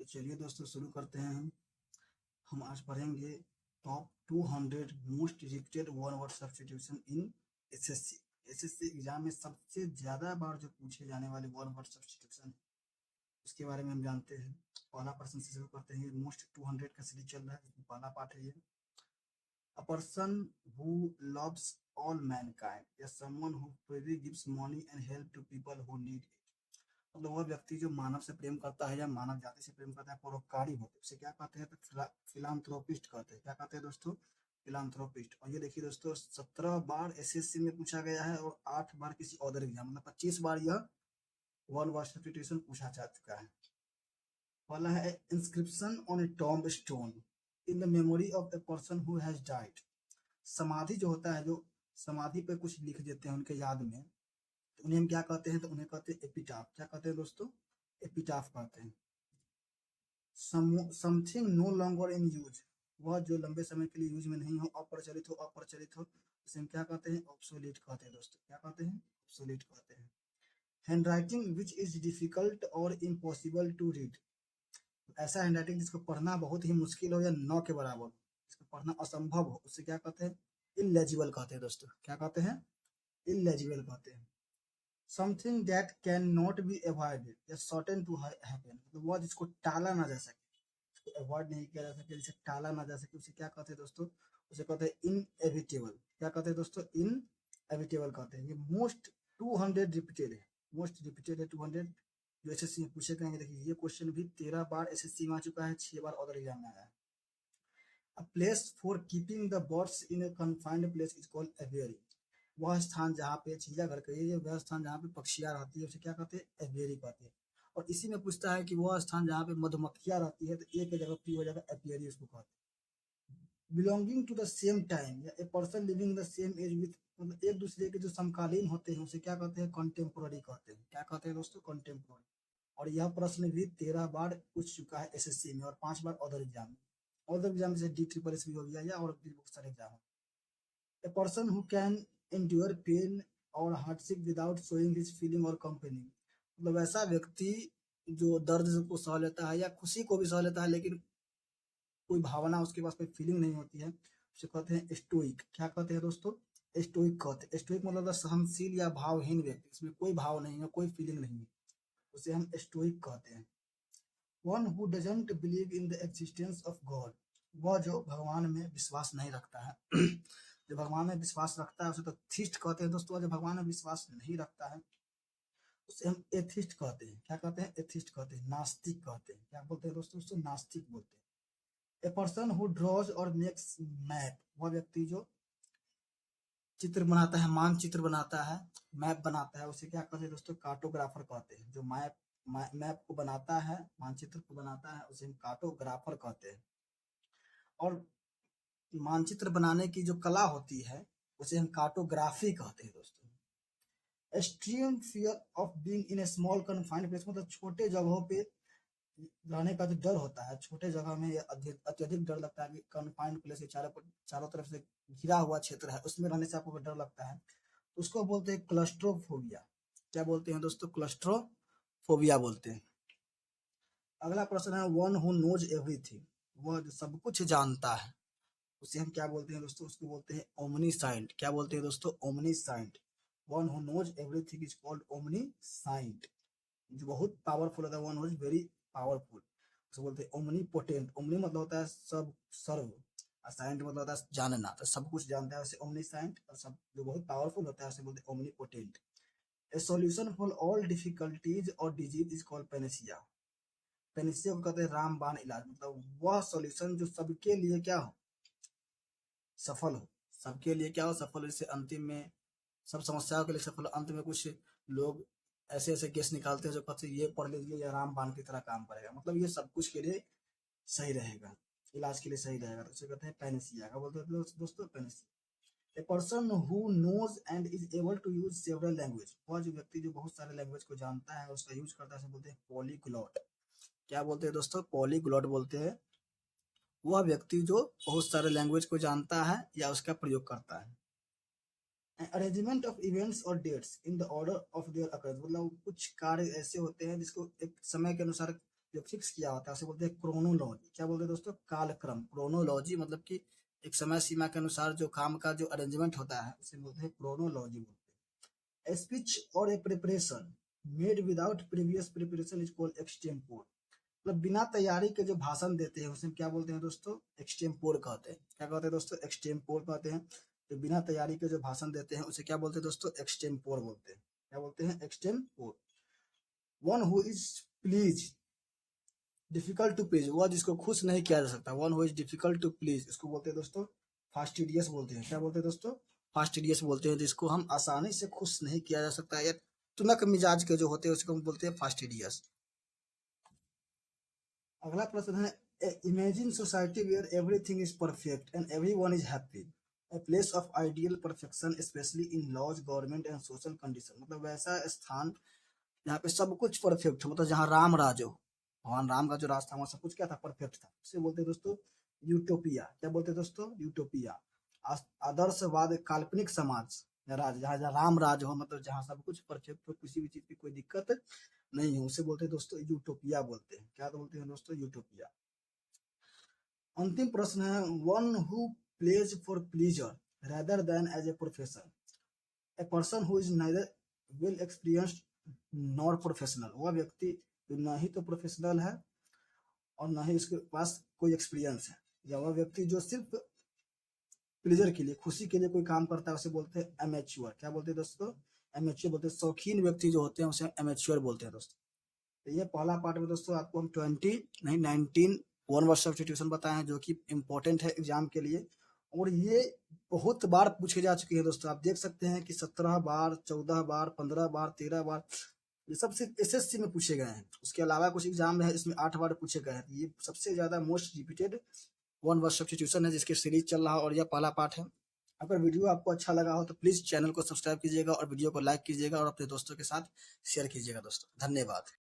तो चलिए दोस्तों शुरू करते हैं। हम आज पढ़ेंगे top 200 most repeated one word substitution इन एसएससी। एसएससी एग्जाम में सबसे ज़्यादा बार जो पूछे जाने वाले वन वर्ड सब्स्टिट्यूशन उसके बारे में हम जानते हैं। पहला प्रश्न से शुरू करते हैं। मोस्ट 200 का सीरीज चल रहा है, जिसमें पहला पार्ट है ये। A person who loves all mankind is someone who freely gives money and help to people who need it। मतलब वह व्यक्ति जो मानव से प्रेम करता है या मानव जाति से प्रेम करता है, परोपकारी होते हैं, उसे क्या कहते हैं? तो फिलांथ्रोपिस्ट कहते हैं। क्या कहते हैं दोस्तों? फिलांथ्रोपिस्ट। और ये देखिए दोस्तों, 17 बार एसएससी में पूछा गया है और 8 बार किसी अदर एग्जाम, मतलब 25 बार यह वन वर्ड सब्स्टिट्यूशन पूछा जा चुका है। पहला है inscription on A tomb stone in the memory of A person who has died. समाधि जो होता है, जो समाधि पे कुछ लिख देते हैं उनके याद में, तो उन्हें हम क्या कहते हैं? तो उन्हें कहते हैं एपिटाफ। क्या कहते हैं दोस्तों? एपिटाफ कहते हैं। Something no longer in use, वह जो लंबे समय के लिए यूज में नहीं हो, अप्रचलित हो, उसे हम क्या कहते हैं? ऑब्सोलीट कहते हैं दोस्तों। क्या कहते हैं? ऑब्सोलीट कहते हैं। Hand writing which is difficult और इम्पॉसिबल टू रीड, ऐसा हैंड राइटिंग जिसको पढ़ना बहुत ही मुश्किल हो या न के बराबर हो, जिसको पढ़ना असंभव हो, उसे क्या कहते हैं? इलेजिबल कहते हैं दोस्तों। क्या कहते हैं? इलेजिबल कहते हैं। Something that can not be avoided या सर्टेन टू हैपन, मतलब वह जिसको टाला ना जा सके, जिसको अवॉइड नहीं किया जा सके, जिसे टाला ना जा सके, उसे क्या कहते हैं दोस्तों? उसे कहते हैं इनएविटेबल। क्या कहते हैं दोस्तों? इनएविटेबल कहते हैं। ये मोस्ट 200 रिपीटेड है, मोस्ट रिपीटेड है 200 जो एसएससी में पूछे गए हैं। देखिए ये क्वेश्चन भी 13 बार एसएससी में आ चुका है, 6 बार अदर एग्जाम में आया है। A place for keeping the birds in a confined place is called aviary। वह स्थान जहाँ पे चिड़ियाघर का वह स्थान जहाँ पे पक्षियाँ रहती है उसे क्या कहते हैं? एवियरी कहते हैं। और इसी में पूछता है कि वह स्थान जहाँ पे मधुमक्खियाँ रहती है, तो एक जगह पे हो जाएगा एपियरी, उसको कहते हैं। Belonging to the same time या a person living the same age with, मतलब एक दूसरे के जो समकालीन होते हैं उसे क्या कहते हैं? कंटेम्पोररी कहते हैं। क्या कहते हैं दोस्तों? कंटेम्पोररी। और यह प्रश्न भी 13 बार पूछ चुका है एसएससी में और 5 बार अदर एग्जाम में। अदर एग्जाम जैसे DSSS भी हो गया या और भी बहुत सारे exam. A person who can endure pain और hardship without showing his feeling और complaining, मतलब ऐसा व्यक्ति जो दर्द को सह लेता है या खुशी को भी सह लेता है, लेकिन कोई भावना उसके पास कोई फीलिंग नहीं होती है, उसे कहते हैं स्टोइक। क्या कहते हैं दोस्तों? स्टोइक कहते हैं। स्टोइक मतलब सहनशील या भावहीन व्यक्ति, इसमें कोई भाव नहीं है, कोई फीलिंग नहीं है, उसे हम स्टोइक कहते हैं। One who doesn't believe in the existence of God, वह जो भगवान में विश्वास नहीं रखता है जो भगवान में विश्वास रखता है उसे तो थीस्ट कहते हैं दोस्तों। जो भगवान में विश्वास नहीं रखता है उसे हम एथिस्ट कहते हैं। क्या कहते हैं? एथिस्ट कहते हैं, नास्तिक कहते हैं। क्या बोलते हैं दोस्तों? उसको नास्तिक बोलते हैं। ए पर्सन हु ड्रॉज और मेक्स मैप, वह व्यक्ति जो चित्र बनाता है, मानचित्र बनाता है, मैप बनाता है, उसे क्या कहते हैं दोस्तों? कार्टोग्राफर कहते हैं। जो मैप को बनाता है, मानचित्र को बनाता है, उसे हम कार्टोग्राफर कहते हैं। और मानचित्र बनाने की जो कला होती है उसे हम कार्टोग्राफी कहते हैं दोस्तों। Extreme fear of being in A small confined place, मतलब छोटे जगहों पे रहने का जो डर होता है, छोटे जगह में अत्यधिक डर लगता है कि कन्फाइंड प्लेस के चारों तरफ से घिरा हुआ क्षेत्र है, उसमें रहने से आपको डर लगता है, उसको बोलते हैं क्लस्ट्रोफोबिया। क्या बोलते हैं दोस्तों? क्लस्ट्रोफोबिया बोलते हैं। अगला प्रश्न है वन हु नोज एवरीथिंग, वह जो सब कुछ जानता है, उसे हम क्या बोलते हैं दोस्तों? उसको बोलते हैं ओमनीसाइंट। क्या बोलते हैं दोस्तों? Omniscient. One who knows everything is called omniscient. जो बहुत पावरफुल होता है, one who is very powerful, उसे बोलते हैं ओमनीपोटेंट। ओमनी मतलब होता है सब, सर्व, और साइंट मतलब होता है जानना, तो सब कुछ जानता है उसे ओमनीसाइंट। और सब जो बहुत पावरफुल होता है उसे बोलते हैं omnipotent. A solution for all difficulties और डिजीज इज कॉल्ड पेनिसिया। पेनिसिया को कहते हैं रामबाण इलाज, मतलब वह सॉल्यूशन जो सबके लिए क्या हो? सफल हो। सबके लिए क्या हो? सफल हो। जैसे अंतिम में सब समस्याओं के लिए सफल हो। अंत में कुछ लोग ऐसे ऐसे केस निकालते हैं जो कहते हैं ये पढ़ लीजिए, ये रामबाण की तरह काम करेगा, मतलब ये सब कुछ के लिए सही रहेगा, इलाज के लिए सही रहेगा, तो इसे कहते हैं पैनेसिया। क्या बोलते हैं दोस्तों? Panacea. A person who knows and is able to use several language, वह जो व्यक्ति जो बहुत सारे लैंग्वेज को जानता है, उसका यूज करता है, उसे बोलते हैं पॉलीग्लॉट। क्या बोलते हैं दोस्तों? पॉलीग्लॉट बोलते हैं वह व्यक्ति जो बहुत सारे लैंग्वेज को जानता है या उसका प्रयोग करता है। अरेंजमेंट ऑफ इवेंट्स और dates in the order of their occurrence, मतलब कुछ कार्य ऐसे होते हैं जिसको एक समय के अनुसार जो फिक्स किया होता है उसे बोलते हैं क्रोनोलॉजी। क्या बोलते हैं दोस्तों? कालक्रम। क्रोनोलॉजी मतलब कि एक समय सीमा के अनुसार जो काम का जो अरेंजमेंट होता है उसे बोलते हैं क्रोनोलॉजी बोलते हैं। स्पीच और a preparation made without previous preparation is called extempore. मतलब बिना तैयारी के जो भाषण देते हैं उसे क्या बोलते हैं दोस्तों? एक्सटेम्पोर कहते हैं। क्या कहते हैं दोस्तों? एक्सटेम्पोर कहते हैं। जो बिना तैयारी के जो भाषण देते हैं उसे क्या बोलते हैं दोस्तों? एक्सटेम्पोर बोलते हैं। क्या बोलते हैं? Extempore. One who is please difficult to please, वह जिसको खुश नहीं किया जा सकता। One who is difficult to please इसको बोलते हैं दोस्तों फास्टिडियस बोलते हैं। क्या बोलते हैं दोस्तों? फास्टिडियस बोलते हैं। जिसको हम आसानी से खुश नहीं किया जा सकता या तुनक मिजाज के जो होते हैं उसको हम बोलते हैं फास्टिडियस। अगला प्रश्न है imagine society where everything is perfect and everyone is happy, a place of ideal perfection especially in laws government and social condition। मतलब वैसा स्थान जहाँ पे सब कुछ परफेक्ट हो, मतलब जहाँ राम राज हो, भगवान राम का जो राज था वहाँ सब कुछ क्या था? परफेक्ट था। इसे बोलते हैं दोस्तों यूटोपिया। क्या बोलते हैं दोस्तों? यूटोपिया। आदर्शवाद काल्पनिक समाज या राज, जहाँ जहाँ राम राज हो, मतलब जहाँ सब कुछ परफेक्ट हो, किसी भी चीज की कोई दिक्कत नहीं हो, उसे बोलते हैं दोस्तों यूटोपिया बोलते हैं। क्या तो बोलते हैं दोस्तों? यूटोपिया। अंतिम प्रश्न है one who plays for pleaser rather than as a profession, a person who is neither well experienced nor professional। वह व्यक्ति जो न ही तो प्रोफेशनल है और न ही उसके पास कोई एक्सपीरियंस है, या वह व्यक्ति जो सिर्फ प्लेजर के लिए, खुशी के लिए कोई काम करता है उसे बोलते हैं एमेच्योर। क्या बोलते हैं दोस्तों? एमेच्योर बोलते हैं। शौकीन व्यक्ति जो होते हैं उसे एमेच्योर बोलते हैं दोस्तों। तो ये पहला पार्ट में दोस्तों आपको हम 19 वन वर्ड सब्स्टिट्यूशन बताए हैं जो कि इम्पोर्टेंट है एग्जाम के लिए, और ये बहुत बार पूछे जा चुके हैं दोस्तों। आप देख सकते हैं कि 17 बार, 14 बार, 15 बार, 13 बार, ये सब सिर्फ एसएससी में पूछे गए हैं। उसके अलावा कुछ एग्जाम है इसमें 8 बार पूछे गए हैं। ये सबसे ज्यादा most repeated one word substitution है जिसकी सीरीज चल रहा है और यह पहला पार्ट है। अगर वीडियो आपको अच्छा लगा हो तो प्लीज चैनल को सब्सक्राइब कीजिएगा और वीडियो को लाइक कीजिएगा और अपने दोस्तों के साथ शेयर कीजिएगा दोस्तों। धन्यवाद।